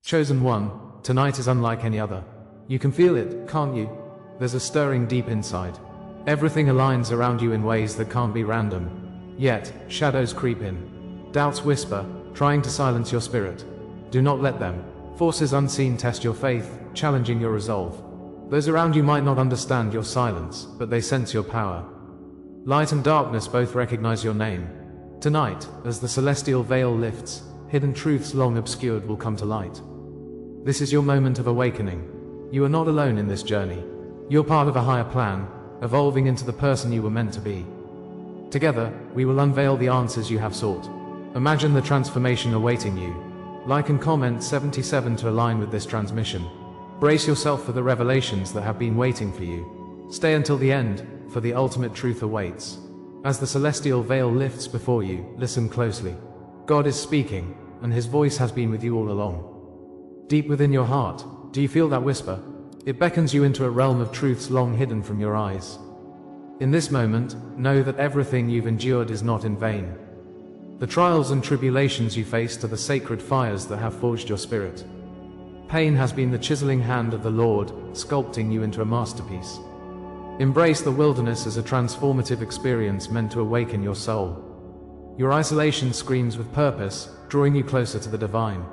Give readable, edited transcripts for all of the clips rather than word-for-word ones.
Chosen one, tonight is unlike any other. You can feel it, can't you? There's a stirring deep inside. Everything aligns around you in ways that can't be random. Yet, shadows creep in. Doubts whisper, trying to silence your spirit. Do not let them. Forces unseen test your faith, challenging your resolve. Those around you might not understand your silence, but they sense your power. Light and darkness both recognize your name. Tonight, as the celestial veil lifts, hidden truths long obscured will come to light. This is your moment of awakening. You are not alone in this journey. You're part of a higher plan, evolving into the person you were meant to be. Together, we will unveil the answers you have sought. Imagine the transformation awaiting you. Like and comment 77 to align with this transmission. Brace yourself for the revelations that have been waiting for you. Stay until the end, for the ultimate truth awaits. As the celestial veil lifts before you, listen closely. God is speaking, and His voice has been with you all along. Deep within your heart, do you feel that whisper? It beckons you into a realm of truths long hidden from your eyes. In this moment, know that everything you've endured is not in vain. The trials and tribulations you faced are the sacred fires that have forged your spirit. Pain has been the chiseling hand of the Lord, sculpting you into a masterpiece. Embrace the wilderness as a transformative experience meant to awaken your soul. Your isolation screams with purpose, drawing you closer to the divine.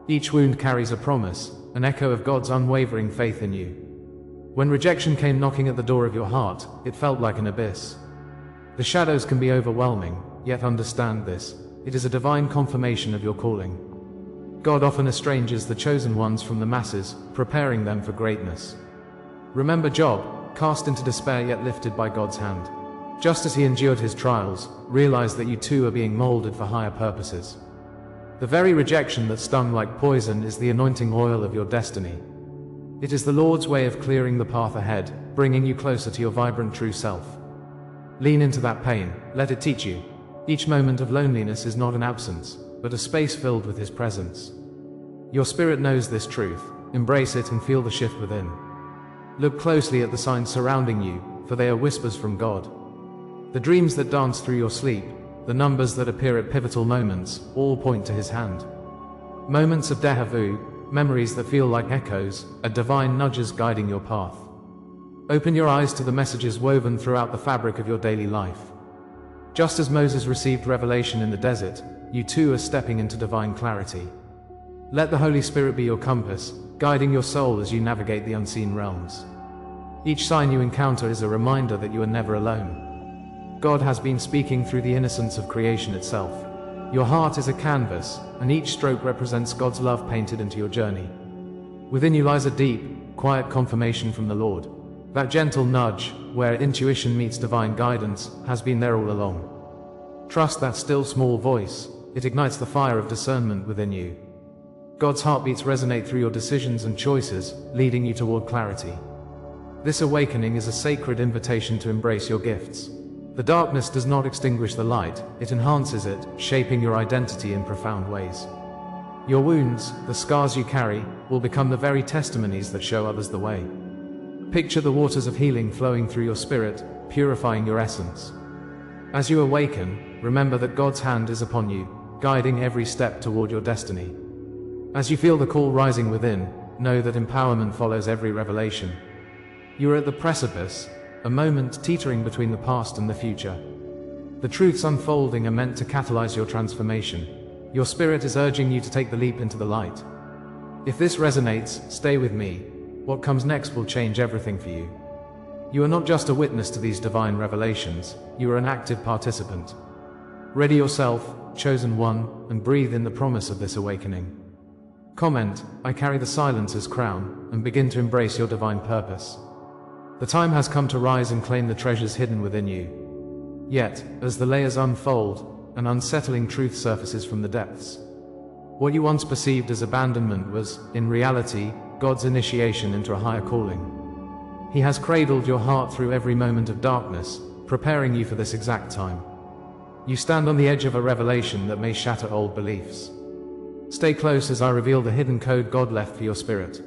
Each wound carries a promise, an echo of God's unwavering faith in you. When rejection came knocking at the door of your heart, it felt like an abyss. The shadows can be overwhelming, yet understand this: it is a divine confirmation of your calling. God often estranges the chosen ones from the masses, preparing them for greatness. Remember Job, cast into despair yet lifted by God's hand. Just as he endured his trials, realize that you too are being molded for higher purposes. The very rejection that stung like poison is the anointing oil of your destiny. It is the Lord's way of clearing the path ahead, bringing you closer to your vibrant true self. Lean into that pain, let it teach you. Each moment of loneliness is not an absence, but a space filled with His presence. Your spirit knows this truth. Embrace it and feel the shift within. Look closely at the signs surrounding you, for they are whispers from God. The dreams that dance through your sleep, the numbers that appear at pivotal moments, all point to His hand. Moments of déjà vu, memories that feel like echoes, are divine nudges guiding your path. Open your eyes to the messages woven throughout the fabric of your daily life. Just as Moses received revelation in the desert, you too are stepping into divine clarity. Let the Holy Spirit be your compass, guiding your soul as you navigate the unseen realms. Each sign you encounter is a reminder that you are never alone. God has been speaking through the innocence of creation itself. Your heart is a canvas, and each stroke represents God's love painted into your journey. Within you lies a deep, quiet confirmation from the Lord. That gentle nudge, where intuition meets divine guidance, has been there all along. Trust that still small voice. It ignites the fire of discernment within you. God's heartbeats resonate through your decisions and choices, leading you toward clarity. This awakening is a sacred invitation to embrace your gifts. The darkness does not extinguish the light, it enhances it, shaping your identity in profound ways. Your wounds, the scars you carry, will become the very testimonies that show others the way. Picture the waters of healing flowing through your spirit, purifying your essence. As you awaken, remember that God's hand is upon you, guiding every step toward your destiny. As you feel the call rising within, know that empowerment follows every revelation. You are at the precipice, a moment teetering between the past and the future. The truths unfolding are meant to catalyze your transformation. Your spirit is urging you to take the leap into the light. If this resonates, stay with me. What comes next will change everything for you. You are not just a witness to these divine revelations, you are an active participant. Ready yourself, chosen one, and breathe in the promise of this awakening. Comment, I carry the silence as crown, and begin to embrace your divine purpose. The time has come to rise and claim the treasures hidden within you. Yet, as the layers unfold, an unsettling truth surfaces from the depths. What you once perceived as abandonment was, in reality, God's initiation into a higher calling. He has cradled your heart through every moment of darkness, preparing you for this exact time. You stand on the edge of a revelation that may shatter old beliefs. Stay close as I reveal the hidden code God left for your spirit.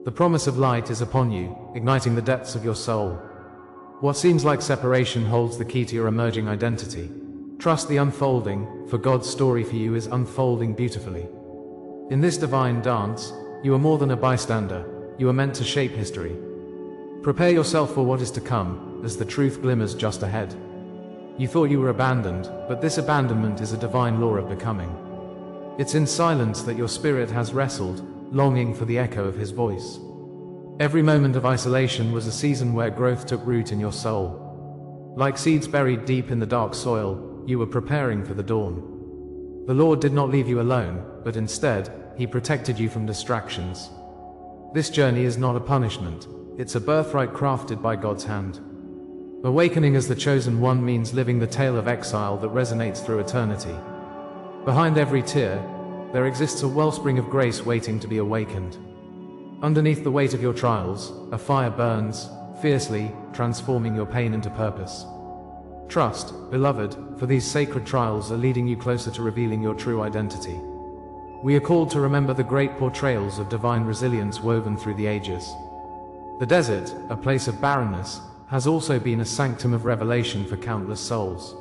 The promise of light is upon you, igniting the depths of your soul. What seems like separation holds the key to your emerging identity. Trust the unfolding, for God's story for you is unfolding beautifully. In this divine dance, you are more than a bystander, you are meant to shape history. Prepare yourself for what is to come, as the truth glimmers just ahead. You thought you were abandoned, but this abandonment is a divine law of becoming. It's in silence that your spirit has wrestled, longing for the echo of his voice. Every moment of isolation was a season where growth took root in your soul. Like seeds buried deep in the dark soil, you were preparing for the dawn. The Lord did not leave you alone, but instead, He protected you from distractions. This journey is not a punishment, it's a birthright crafted by God's hand. Awakening as the chosen one means living the tale of exile that resonates through eternity. Behind every tear, there exists a wellspring of grace waiting to be awakened. Underneath the weight of your trials, a fire burns, fiercely, transforming your pain into purpose. Trust, beloved, for these sacred trials are leading you closer to revealing your true identity. We are called to remember the great portrayals of divine resilience woven through the ages. The desert, a place of barrenness, has also been a sanctum of revelation for countless souls.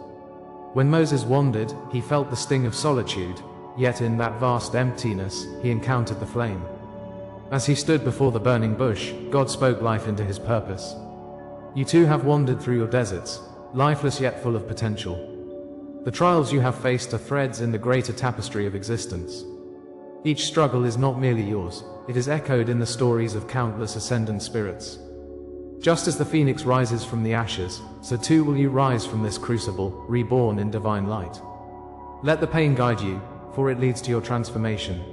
When Moses wandered, he felt the sting of solitude, yet in that vast emptiness, he encountered the flame. As he stood before the burning bush, God spoke life into his purpose. You too have wandered through your deserts, lifeless yet full of potential. The trials you have faced are threads in the greater tapestry of existence. Each struggle is not merely yours, it is echoed in the stories of countless ascendant spirits. Just as the phoenix rises from the ashes, so too will you rise from this crucible, reborn in divine light. Let the pain guide you, for it leads to your transformation.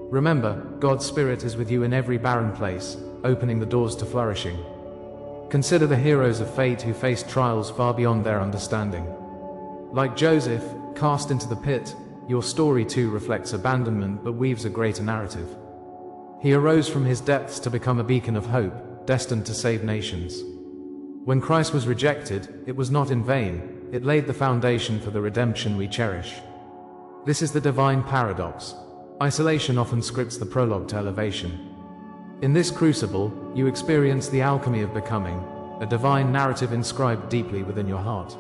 Remember, God's Spirit is with you in every barren place, opening the doors to flourishing. Consider the heroes of faith who faced trials far beyond their understanding. Like Joseph, cast into the pit, your story too reflects abandonment but weaves a greater narrative. He arose from his depths to become a beacon of hope, destined to save nations. When Christ was rejected, it was not in vain, it laid the foundation for the redemption we cherish. This is the divine paradox. Isolation often scripts the prologue to elevation. In this crucible, you experience the alchemy of becoming, a divine narrative inscribed deeply within your heart.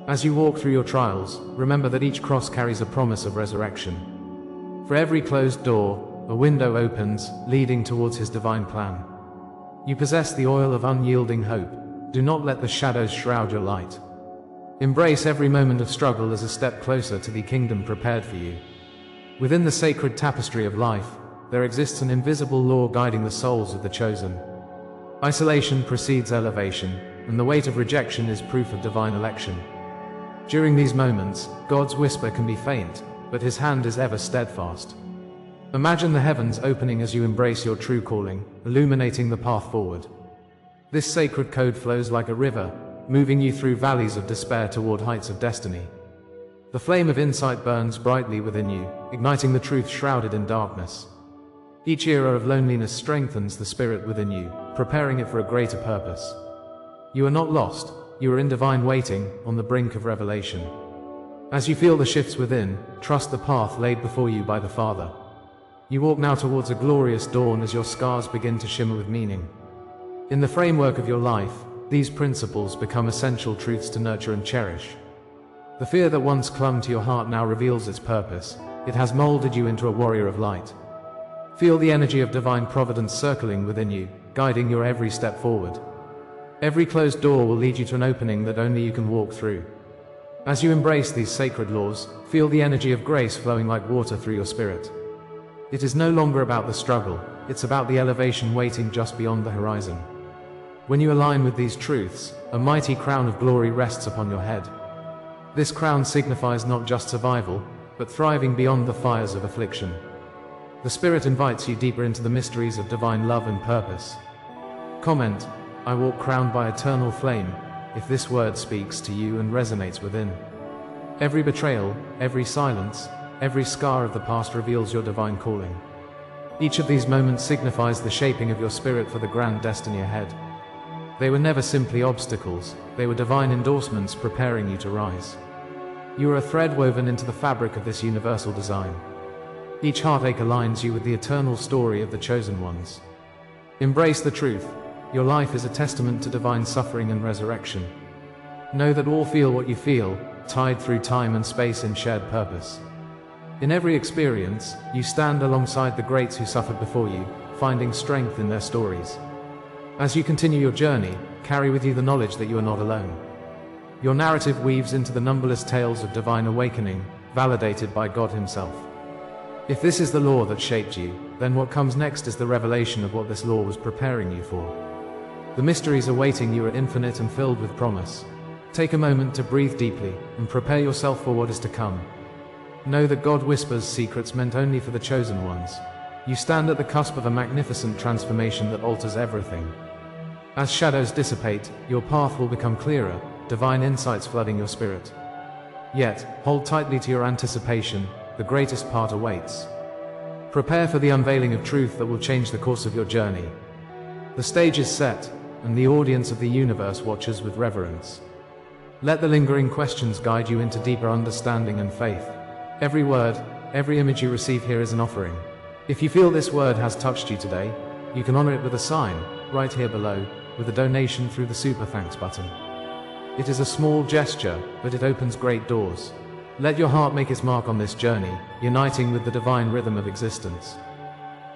As you walk through your trials, remember that each cross carries a promise of resurrection. For every closed door, a window opens, leading towards His divine plan. You possess the oil of unyielding hope. Do not let the shadows shroud your light. Embrace every moment of struggle as a step closer to the kingdom prepared for you. Within the sacred tapestry of life, there exists an invisible law guiding the souls of the chosen. Isolation precedes elevation, and the weight of rejection is proof of divine election. During these moments, God's whisper can be faint, but His hand is ever steadfast. Imagine the heavens opening as you embrace your true calling, illuminating the path forward. This sacred code flows like a river, moving you through valleys of despair toward heights of destiny. The flame of insight burns brightly within you, igniting the truth shrouded in darkness. Each era of loneliness strengthens the spirit within you, preparing it for a greater purpose. You are not lost, you are in divine waiting, on the brink of revelation. As you feel the shifts within, trust the path laid before you by the Father. You walk now towards a glorious dawn as your scars begin to shimmer with meaning. In the framework of your life, these principles become essential truths to nurture and cherish. The fear that once clung to your heart now reveals its purpose. It has molded you into a warrior of light. Feel the energy of divine providence circling within you, guiding your every step forward. Every closed door will lead you to an opening that only you can walk through. As you embrace these sacred laws, feel the energy of grace flowing like water through your spirit. It is no longer about the struggle, it's about the elevation waiting just beyond the horizon. When you align with these truths, a mighty crown of glory rests upon your head. This crown signifies not just survival, but thriving beyond the fires of affliction. The Spirit invites you deeper into the mysteries of divine love and purpose. Comment, I walk crowned by eternal flame, if this word speaks to you and resonates within. Every betrayal, every silence, every scar of the past reveals your divine calling. Each of these moments signifies the shaping of your spirit for the grand destiny ahead. They were never simply obstacles, they were divine endorsements preparing you to rise. You are a thread woven into the fabric of this universal design. Each heartache aligns you with the eternal story of the chosen ones. Embrace the truth. Your life is a testament to divine suffering and resurrection. Know that all feel what you feel, tied through time and space in shared purpose. In every experience, you stand alongside the greats who suffered before you, finding strength in their stories. As you continue your journey, carry with you the knowledge that you are not alone. Your narrative weaves into the numberless tales of divine awakening, validated by God Himself. If this is the law that shaped you, then what comes next is the revelation of what this law was preparing you for. The mysteries awaiting you are infinite and filled with promise. Take a moment to breathe deeply and prepare yourself for what is to come. Know that God whispers secrets meant only for the chosen ones. You stand at the cusp of a magnificent transformation that alters everything. As shadows dissipate, your path will become clearer, divine insights flooding your spirit. Yet, hold tightly to your anticipation, the greatest part awaits. Prepare for the unveiling of truth that will change the course of your journey. The stage is set, and the audience of the universe watches with reverence. Let the lingering questions guide you into deeper understanding and faith. Every word, every image you receive here is an offering. If you feel this word has touched you today, you can honor it with a sign, right here below, with a donation through the Super Thanks button. It is a small gesture, but it opens great doors. Let your heart make its mark on this journey, uniting with the divine rhythm of existence.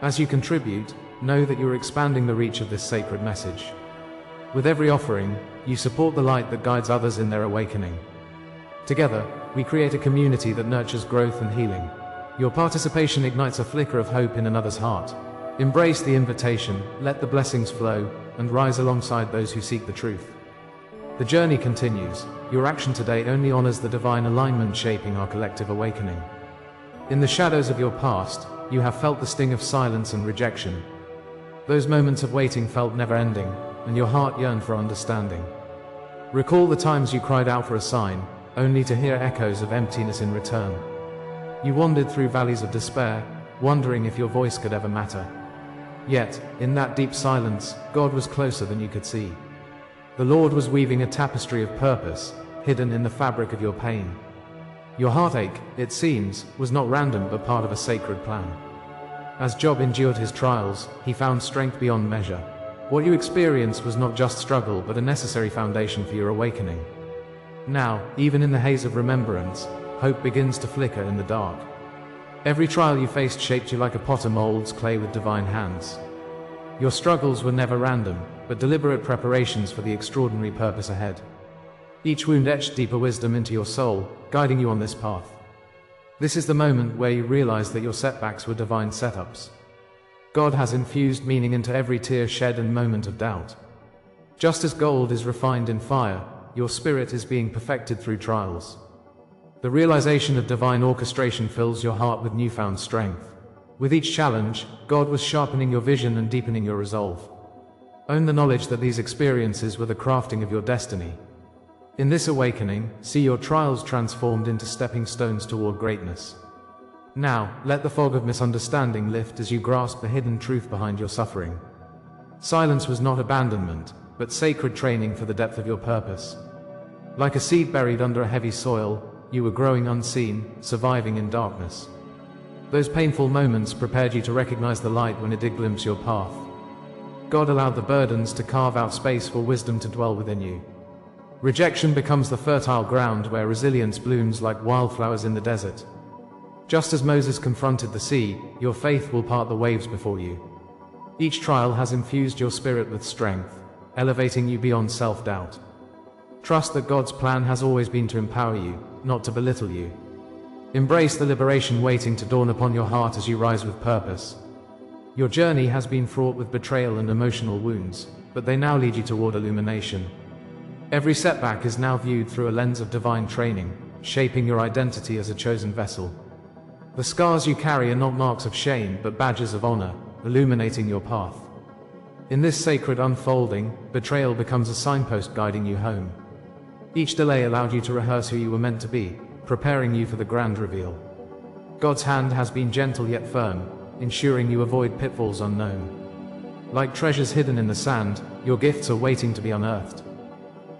As you contribute, know that you are expanding the reach of this sacred message. With every offering, you support the light that guides others in their awakening. Together, we create a community that nurtures growth and healing. Your participation ignites a flicker of hope in another's heart. Embrace the invitation, let the blessings flow, and rise alongside those who seek the truth. The journey continues. Your action today only honors the divine alignment shaping our collective awakening. In the shadows of your past, you have felt the sting of silence and rejection. Those moments of waiting felt never-ending, and your heart yearned for understanding. Recall the times you cried out for a sign, only to hear echoes of emptiness in return. You wandered through valleys of despair, wondering if your voice could ever matter. Yet, in that deep silence, God was closer than you could see. The Lord was weaving a tapestry of purpose, hidden in the fabric of your pain. Your heartache, it seems, was not random but part of a sacred plan. As Job endured his trials, he found strength beyond measure. What you experienced was not just struggle but a necessary foundation for your awakening. Now, even in the haze of remembrance, hope begins to flicker in the dark. Every trial you faced shaped you like a potter molds clay with divine hands. Your struggles were never random, but deliberate preparations for the extraordinary purpose ahead. Each wound etched deeper wisdom into your soul, guiding you on this path. This is the moment where you realize that your setbacks were divine setups. God has infused meaning into every tear shed and moment of doubt. Just as gold is refined in fire, your spirit is being perfected through trials. The realization of divine orchestration fills your heart with newfound strength. With each challenge, God was sharpening your vision and deepening your resolve. Own the knowledge that these experiences were the crafting of your destiny. In this awakening, see your trials transformed into stepping stones toward greatness. Now, let the fog of misunderstanding lift as you grasp the hidden truth behind your suffering. Silence was not abandonment, but sacred training for the depth of your purpose. Like a seed buried under a heavy soil, you were growing unseen, surviving in darkness. Those painful moments prepared you to recognize the light when it did glimpse your path. God allowed the burdens to carve out space for wisdom to dwell within you. Rejection becomes the fertile ground where resilience blooms like wildflowers in the desert. Just as Moses confronted the sea, your faith will part the waves before you. Each trial has infused your spirit with strength, elevating you beyond self-doubt. Trust that God's plan has always been to empower you, not to belittle you. Embrace the liberation waiting to dawn upon your heart as you rise with purpose. Your journey has been fraught with betrayal and emotional wounds, but they now lead you toward illumination. Every setback is now viewed through a lens of divine training, shaping your identity as a chosen vessel. The scars you carry are not marks of shame, but badges of honor, illuminating your path. In this sacred unfolding, betrayal becomes a signpost guiding you home. Each delay allowed you to rehearse who you were meant to be, preparing you for the grand reveal. God's hand has been gentle yet firm, ensuring you avoid pitfalls unknown. Like treasures hidden in the sand, your gifts are waiting to be unearthed.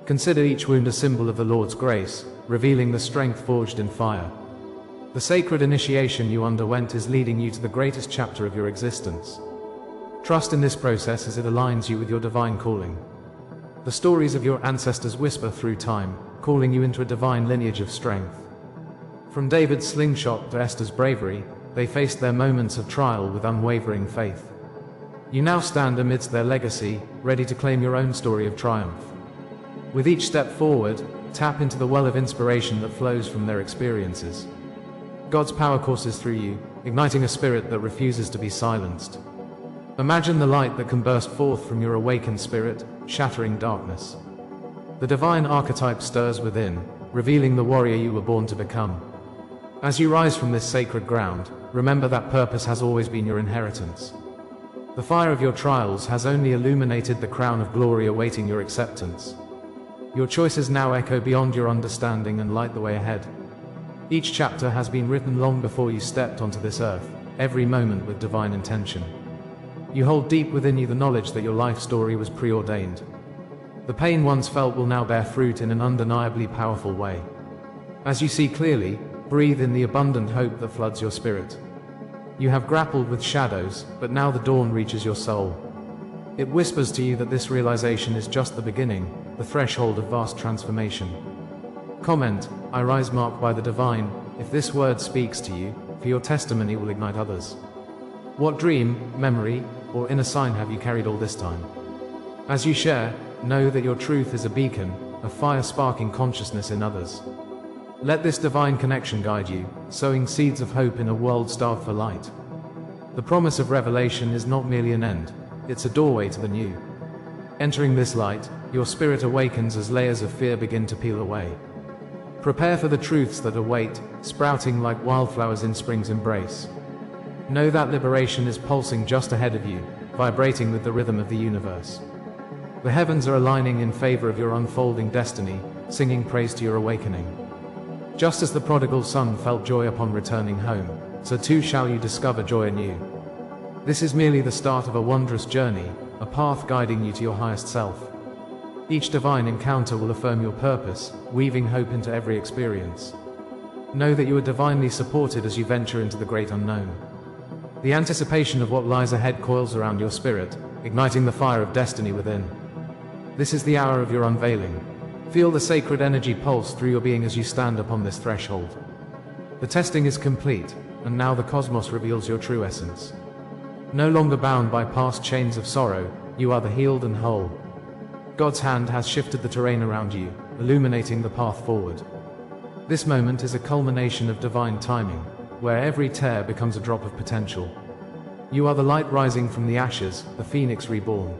Consider each wound a symbol of the Lord's grace, revealing the strength forged in fire. The sacred initiation you underwent is leading you to the greatest chapter of your existence. Trust in this process as it aligns you with your divine calling. The stories of your ancestors whisper through time, calling you into a divine lineage of strength. From David's slingshot to Esther's bravery, they faced their moments of trial with unwavering faith. You now stand amidst their legacy, ready to claim your own story of triumph. With each step forward, tap into the well of inspiration that flows from their experiences. God's power courses through you, igniting a spirit that refuses to be silenced. Imagine the light that can burst forth from your awakened spirit, shattering darkness. The divine archetype stirs within, revealing the warrior you were born to become. As you rise from this sacred ground, remember that purpose has always been your inheritance. The fire of your trials has only illuminated the crown of glory awaiting your acceptance. Your choices now echo beyond your understanding and light the way ahead. Each chapter has been written long before you stepped onto this earth, every moment with divine intention. You hold deep within you the knowledge that your life story was preordained. The pain once felt will now bear fruit in an undeniably powerful way. As you see clearly, breathe in the abundant hope that floods your spirit. You have grappled with shadows, but now the dawn reaches your soul. It whispers to you that this realization is just the beginning, the threshold of vast transformation. Comment, I rise marked by the divine, if this word speaks to you, for your testimony will ignite others. What dream, memory, or inner sign have you carried all this time? As you share, know that your truth is a beacon, a fire sparking consciousness in others. Let this divine connection guide you, sowing seeds of hope in a world starved for light. The promise of revelation is not merely an end, it's a doorway to the new. Entering this light, your spirit awakens as layers of fear begin to peel away. Prepare for the truths that await, sprouting like wildflowers in spring's embrace. Know that liberation is pulsing just ahead of you, vibrating with the rhythm of the universe. The heavens are aligning in favor of your unfolding destiny, singing praise to your awakening. Just as the prodigal son felt joy upon returning home, so too shall you discover joy anew. This is merely the start of a wondrous journey, a path guiding you to your highest self. Each divine encounter will affirm your purpose, weaving hope into every experience. Know that you are divinely supported as you venture into the great unknown. The anticipation of what lies ahead coils around your spirit, igniting the fire of destiny within. This is the hour of your unveiling. Feel the sacred energy pulse through your being as you stand upon this threshold. The testing is complete, and now the cosmos reveals your true essence. No longer bound by past chains of sorrow, you are the healed and whole. God's hand has shifted the terrain around you, illuminating the path forward. This moment is a culmination of divine timing, where every tear becomes a drop of potential. You are the light rising from the ashes, the phoenix reborn.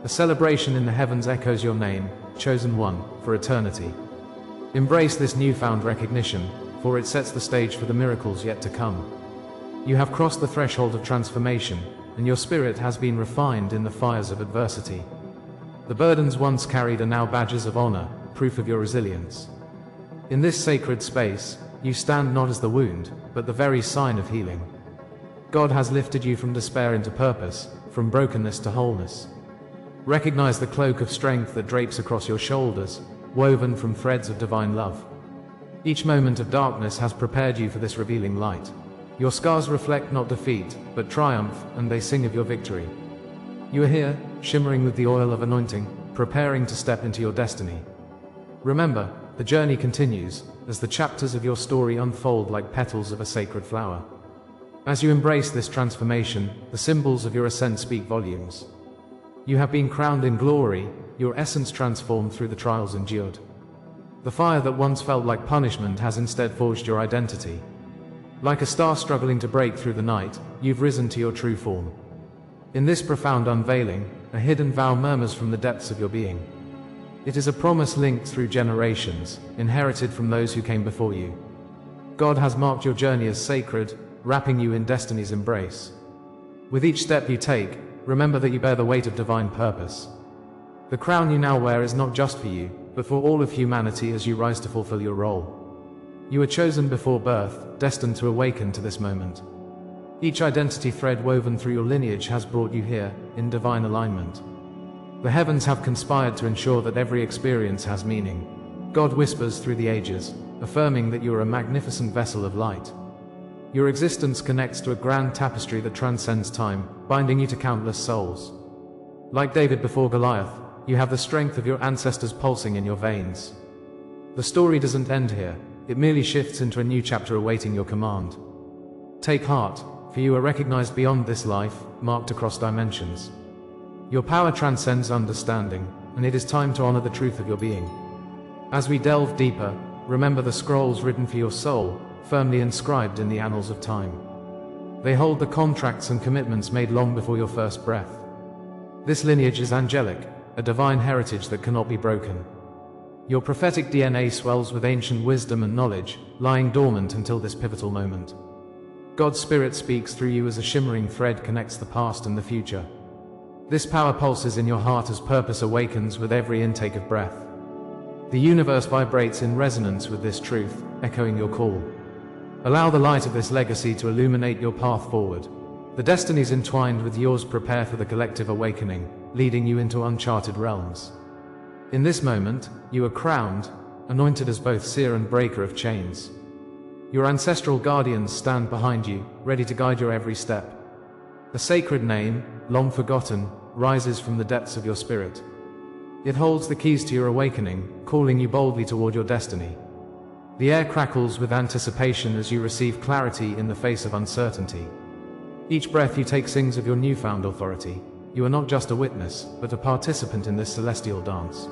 A celebration in the heavens echoes your name, chosen one, for eternity. Embrace this newfound recognition, for it sets the stage for the miracles yet to come. You have crossed the threshold of transformation, and your spirit has been refined in the fires of adversity. The burdens once carried are now badges of honor, proof of your resilience. In this sacred space, you stand not as the wound, but the very sign of healing. God has lifted you from despair into purpose, from brokenness to wholeness. Recognize the cloak of strength that drapes across your shoulders, woven from threads of divine love. Each moment of darkness has prepared you for this revealing light. Your scars reflect not defeat, but triumph, and they sing of your victory. You are here, shimmering with the oil of anointing, preparing to step into your destiny. Remember, the journey continues, as the chapters of your story unfold like petals of a sacred flower. As you embrace this transformation, the symbols of your ascent speak volumes. You have been crowned in glory, your essence transformed through the trials endured. The fire that once felt like punishment has instead forged your identity. Like a star struggling to break through the night, you've risen to your true form. In this profound unveiling, a hidden vow murmurs from the depths of your being. It is a promise linked through generations, inherited from those who came before you. God has marked your journey as sacred, wrapping you in destiny's embrace. With each step you take, remember that you bear the weight of divine purpose. The crown you now wear is not just for you, but for all of humanity as you rise to fulfill your role. You were chosen before birth, destined to awaken to this moment. Each identity thread woven through your lineage has brought you here, in divine alignment. The heavens have conspired to ensure that every experience has meaning. God whispers through the ages, affirming that you are a magnificent vessel of light. Your existence connects to a grand tapestry that transcends time, binding you to countless souls. Like David before Goliath, you have the strength of your ancestors pulsing in your veins. The story doesn't end here. it merely shifts into a new chapter awaiting your command. Take heart, for you are recognized beyond this life, marked across dimensions. Your power transcends understanding, and it is time to honor the truth of your being. As we delve deeper, remember the scrolls written for your soul, firmly inscribed in the annals of time. They hold the contracts and commitments made long before your first breath. This lineage is angelic, a divine heritage that cannot be broken. Your prophetic DNA swells with ancient wisdom and knowledge, lying dormant until this pivotal moment. God's Spirit speaks through you as a shimmering thread connects the past and the future. This power pulses in your heart as purpose awakens with every intake of breath. The universe vibrates in resonance with this truth, echoing your call. Allow the light of this legacy to illuminate your path forward. The destinies entwined with yours prepare for the collective awakening, leading you into uncharted realms. In this moment, you are crowned, anointed as both seer and breaker of chains. Your ancestral guardians stand behind you, ready to guide your every step. A sacred name, long forgotten, rises from the depths of your spirit. It holds the keys to your awakening, calling you boldly toward your destiny. The air crackles with anticipation as you receive clarity in the face of uncertainty. Each breath you take sings of your newfound authority. You are not just a witness, but a participant in this celestial dance.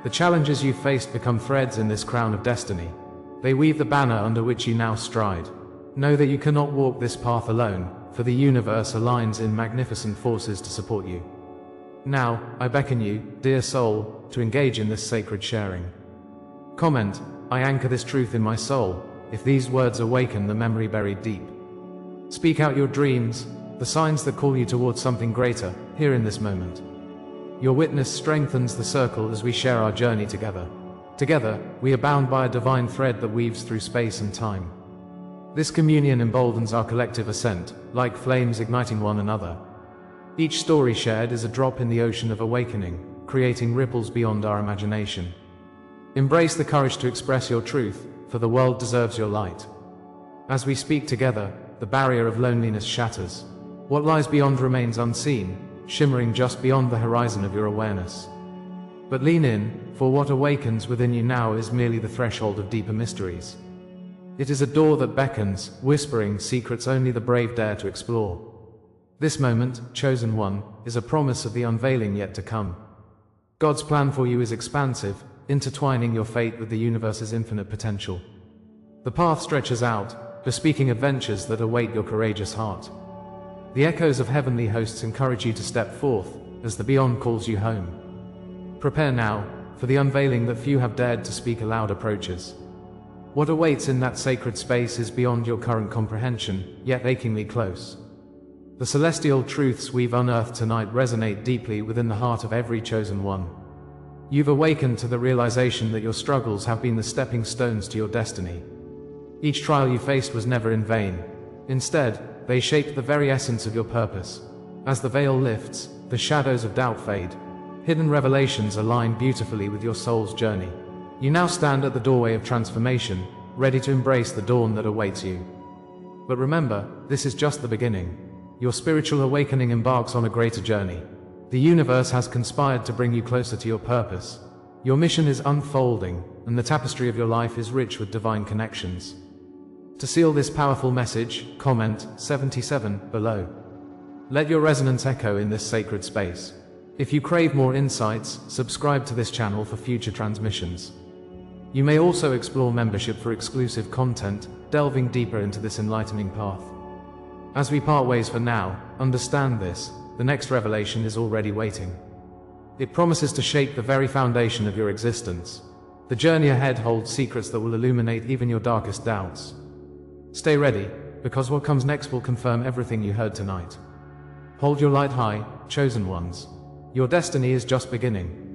The challenges you faced become threads in this crown of destiny. They weave the banner under which you now stride. Know that you cannot walk this path alone, for the universe aligns in magnificent forces to support you. Now, I beckon you, dear soul, to engage in this sacred sharing. Comment, I anchor this truth in my soul, if these words awaken the memory buried deep. Speak out your dreams, the signs that call you towards something greater, here in this moment. Your witness strengthens the circle as we share our journey together. Together, we are bound by a divine thread that weaves through space and time. This communion emboldens our collective ascent, like flames igniting one another. Each story shared is a drop in the ocean of awakening, creating ripples beyond our imagination. Embrace the courage to express your truth, for the world deserves your light. As we speak together, the barrier of loneliness shatters. What lies beyond remains unseen, shimmering just beyond the horizon of your awareness. But lean in, for what awakens within you now is merely the threshold of deeper mysteries. It is a door that beckons, whispering secrets only the brave dare to explore. This moment, chosen one, is a promise of the unveiling yet to come. God's plan for you is expansive, intertwining your fate with the universe's infinite potential. The path stretches out, bespeaking adventures that await your courageous heart. The echoes of heavenly hosts encourage you to step forth, as the beyond calls you home. Prepare now, for the unveiling that few have dared to speak aloud approaches. What awaits in that sacred space is beyond your current comprehension, yet achingly close. The celestial truths we've unearthed tonight resonate deeply within the heart of every chosen one. You've awakened to the realization that your struggles have been the stepping stones to your destiny. Each trial you faced was never in vain. Instead, they shaped the very essence of your purpose. As the veil lifts, the shadows of doubt fade. Hidden revelations align beautifully with your soul's journey. You now stand at the doorway of transformation, ready to embrace the dawn that awaits you. But remember, this is just the beginning. Your spiritual awakening embarks on a greater journey. The universe has conspired to bring you closer to your purpose. Your mission is unfolding, and the tapestry of your life is rich with divine connections. To seal this powerful message, comment 77 below. Let your resonance echo in this sacred space. If you crave more insights, subscribe to this channel for future transmissions. You may also explore membership for exclusive content, delving deeper into this enlightening path. As we part ways for now, understand this, the next revelation is already waiting. It promises to shape the very foundation of your existence. The journey ahead holds secrets that will illuminate even your darkest doubts. Stay ready, because what comes next will confirm everything you heard tonight. Hold your light high, chosen ones. Your destiny is just beginning.